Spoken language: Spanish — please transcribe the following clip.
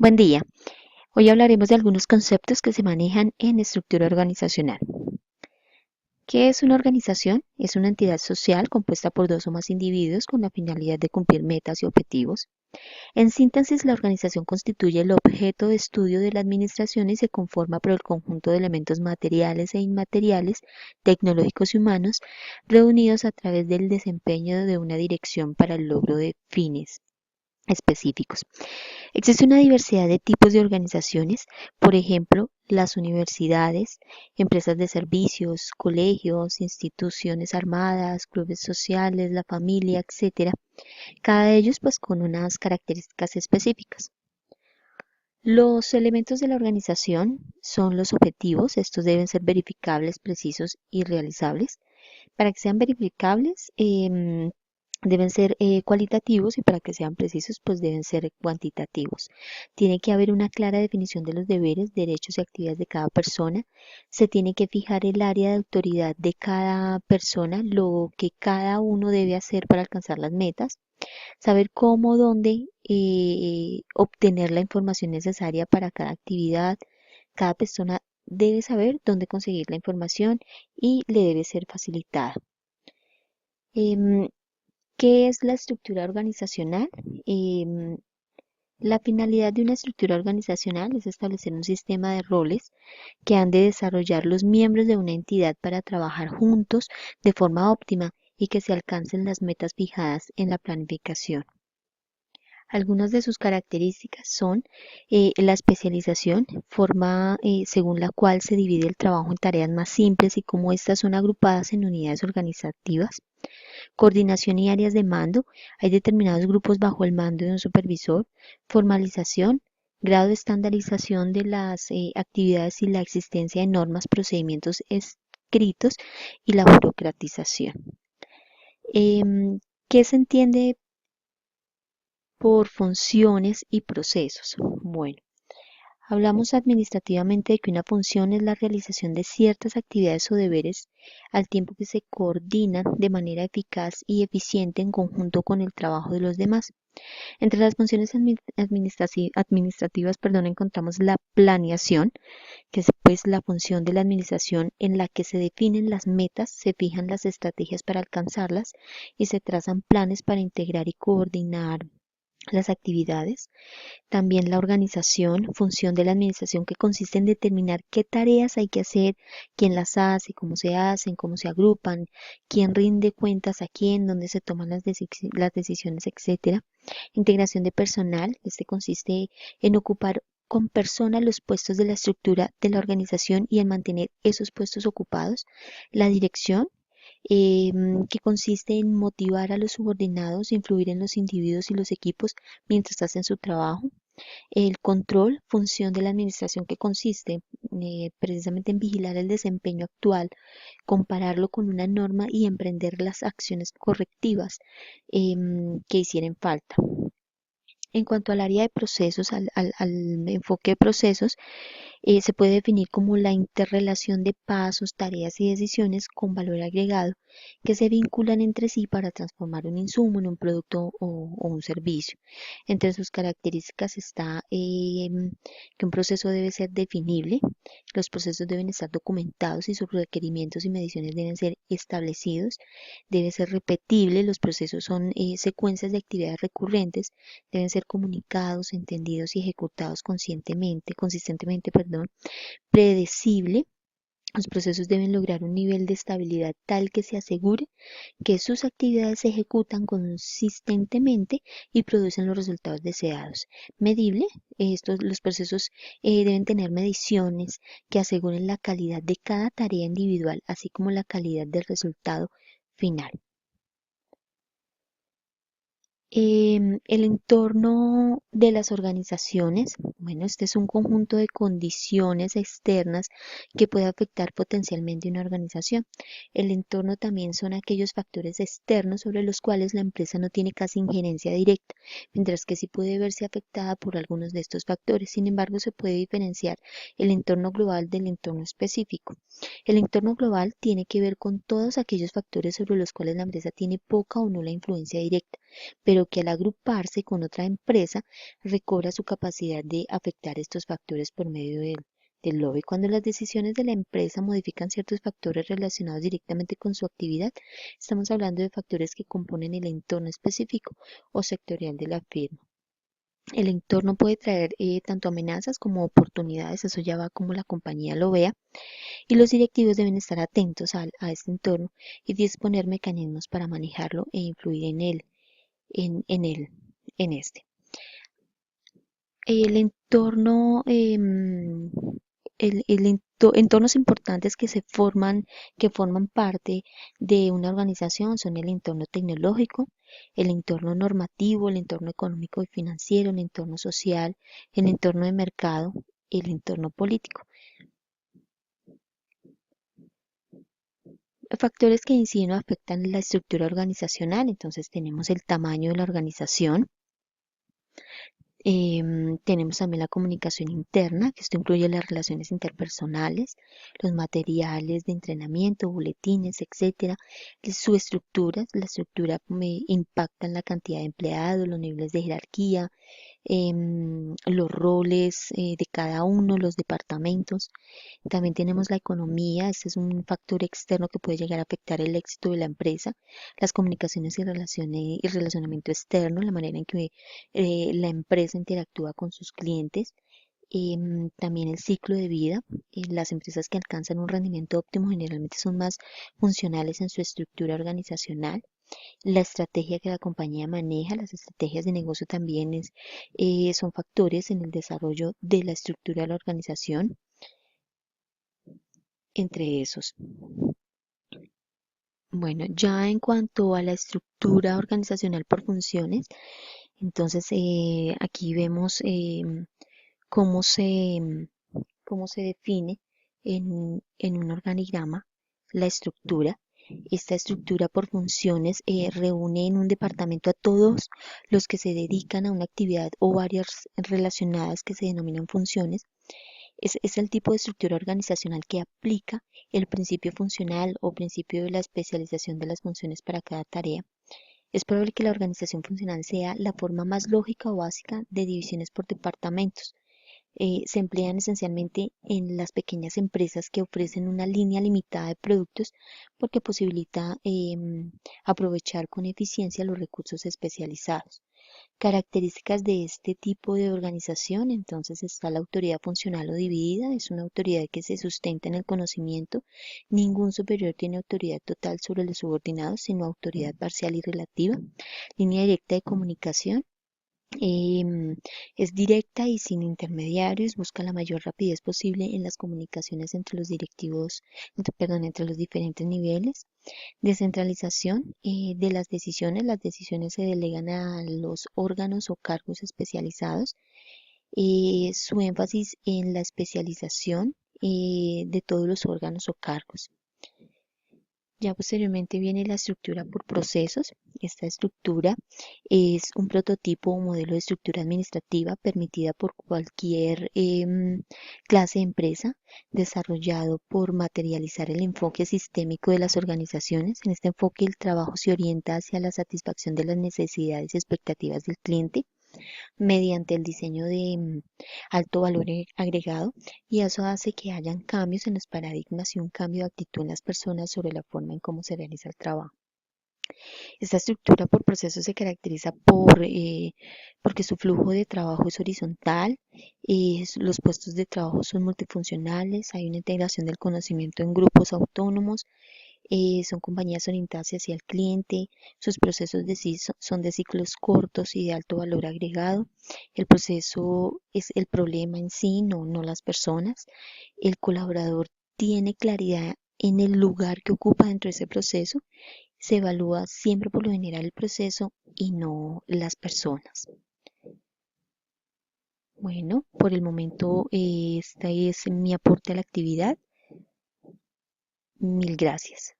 Buen día. Hoy hablaremos de algunos conceptos que se manejan en estructura organizacional. ¿Qué es una organización? Es una entidad social compuesta por dos o más individuos con la finalidad de cumplir metas y objetivos. En síntesis, la organización constituye el objeto de estudio de la administración y se conforma por el conjunto de elementos materiales e inmateriales, tecnológicos y humanos, reunidos a través del desempeño de una dirección para el logro de fines específicos. Existe una diversidad de tipos de organizaciones, por ejemplo, las universidades, empresas de servicios, colegios, instituciones armadas, clubes sociales, la familia, etcétera. Cada de ellos pues con unas características específicas. Los elementos de la organización son los objetivos, estos deben ser verificables, precisos y realizables. Para que sean verificables, deben ser cualitativos y para que sean precisos, pues deben ser cuantitativos. Tiene que haber una clara definición de los deberes, derechos y actividades de cada persona. Se tiene que fijar el área de autoridad de cada persona, lo que cada uno debe hacer para alcanzar las metas. Saber cómo, dónde obtener la información necesaria para cada actividad. Cada persona debe saber dónde conseguir la información y le debe ser facilitada. Em, ¿Qué es la estructura organizacional? Em, la finalidad de una estructura organizacional es establecer un sistema de roles que han de desarrollar los miembros de una entidad para trabajar juntos de forma óptima y que se alcancen las metas fijadas en la planificación. Algunas de sus características son la especialización, forma según la cual se divide el trabajo en tareas más simples y cómo éstas son agrupadas en unidades organizativas. Coordinación y áreas de mando. Hay determinados grupos bajo el mando de un supervisor. Formalización. Grado de estandarización de las actividades y la existencia de normas, procedimientos escritos y la burocratización. Em, ¿Qué se entiende por funciones y procesos? Bueno, hablamos administrativamente de que una función es la realización de ciertas actividades o deberes al tiempo que se coordinan de manera eficaz y eficiente en conjunto con el trabajo de los demás. Entre las funciones administrativas, encontramos la planeación, que es pues la función de la administración en la que se definen las metas, se fijan las estrategias para alcanzarlas y se trazan planes para integrar y coordinar las actividades. También la organización, función de la administración que consiste en determinar qué tareas hay que hacer, quién las hace, cómo se hacen, cómo se agrupan, quién rinde cuentas a quién, dónde se toman las decisiones, etcétera. Integración de personal, este consiste en ocupar con personas los puestos de la estructura de la organización y en mantener esos puestos ocupados. La dirección, que consiste en motivar a los subordinados, influir en los individuos y los equipos mientras hacen su trabajo. El control, función de la administración que consiste precisamente en vigilar el desempeño actual, compararlo con una norma y emprender las acciones correctivas que hicieran falta. En cuanto al área de procesos, al enfoque de procesos, se puede definir como la interrelación de pasos, tareas y decisiones con valor agregado que se vinculan entre sí para transformar un insumo en un producto o un servicio. Entre sus características está que un proceso debe ser definible, los procesos deben estar documentados y sus requerimientos y mediciones deben ser establecidos, debe ser repetible, los procesos son secuencias de actividades recurrentes, deben ser comunicados, entendidos y ejecutados consistentemente, predecible. Los procesos deben lograr un nivel de estabilidad tal que se asegure que sus actividades se ejecutan consistentemente y producen los resultados deseados. Medible, los procesos deben tener mediciones que aseguren la calidad de cada tarea individual, así como la calidad del resultado final. El entorno de las organizaciones, bueno, este es un conjunto de condiciones externas que puede afectar potencialmente una organización. El entorno también son aquellos factores externos sobre los cuales la empresa no tiene casi injerencia directa, mientras que sí puede verse afectada por algunos de estos factores. Sin embargo, se puede diferenciar el entorno global del entorno específico. El entorno global tiene que ver con todos aquellos factores sobre los cuales la empresa tiene poca o nula influencia directa. pero que al agruparse con otra empresa recobra su capacidad de afectar estos factores por medio del lobby. Cuando las decisiones de la empresa modifican ciertos factores relacionados directamente con su actividad, estamos hablando de factores que componen el entorno específico o sectorial de la firma. El entorno puede traer tanto amenazas como oportunidades, eso ya va como la compañía lo vea, y los directivos deben estar atentos a este entorno y disponer mecanismos para manejarlo e influir en él, en este. El entorno, entornos importantes que forman parte de una organización son el entorno tecnológico, el entorno normativo, el entorno económico y financiero, el entorno social, el entorno de mercado, el entorno político. Factores que inciden o afectan la estructura organizacional, entonces tenemos el tamaño de la organización. Tenemos también la comunicación interna, que esto incluye las relaciones interpersonales, los materiales de entrenamiento, boletines, etcétera. Su estructura, la estructura impacta en la cantidad de empleados, los niveles de jerarquía, los roles de cada uno, los departamentos. También tenemos la economía, este es un factor externo que puede llegar a afectar el éxito de la empresa, las comunicaciones y relaciones y relacionamiento externo, la manera en que la empresa interactúa con sus clientes. También el ciclo de vida. Las empresas que alcanzan un rendimiento óptimo generalmente son más funcionales en su estructura organizacional. La estrategia que la compañía maneja, las estrategias de negocio también son factores en el desarrollo de la estructura de la organización, entre esos. Bueno, ya en cuanto a la estructura organizacional por funciones, entonces aquí vemos cómo cómo se define en un organigrama la estructura. Esta estructura por funciones reúne en un departamento a todos los que se dedican a una actividad o varias relacionadas que se denominan funciones. Es el tipo de estructura organizacional que aplica el principio funcional o principio de la especialización de las funciones para cada tarea. Es probable que la organización funcional sea la forma más lógica o básica de divisiones por departamentos. Se emplean esencialmente en las pequeñas empresas que ofrecen una línea limitada de productos porque posibilita aprovechar con eficiencia los recursos especializados. Características de este tipo de organización, entonces está la autoridad funcional o dividida, es una autoridad que se sustenta en el conocimiento. Ningún superior tiene autoridad total sobre los subordinados, sino autoridad parcial y relativa. Línea directa de comunicación. Es directa y sin intermediarios, busca la mayor rapidez posible en las comunicaciones entre los directivos, entre los diferentes niveles. Descentralización de las decisiones se delegan a los órganos o cargos especializados. Su énfasis en la especialización de todos los órganos o cargos. Ya posteriormente viene la estructura por procesos. Esta estructura es un prototipo o modelo de estructura administrativa permitida por cualquier clase de empresa, desarrollado por materializar el enfoque sistémico de las organizaciones. En este enfoque el trabajo se orienta hacia la satisfacción de las necesidades y expectativas del cliente mediante el diseño de alto valor agregado, y eso hace que hayan cambios en los paradigmas y un cambio de actitud en las personas sobre la forma en cómo se realiza el trabajo. Esta estructura por proceso se caracteriza porque su flujo de trabajo es horizontal, los puestos de trabajo son multifuncionales, hay una integración del conocimiento en grupos autónomos, son compañías orientadas hacia el cliente, sus procesos son de ciclos cortos y de alto valor agregado. El proceso es el problema en sí, no las personas. El colaborador tiene claridad en el lugar que ocupa dentro de ese proceso. Se evalúa siempre por lo general el proceso y no las personas. Bueno, por el momento este es mi aporte a la actividad. Mil gracias.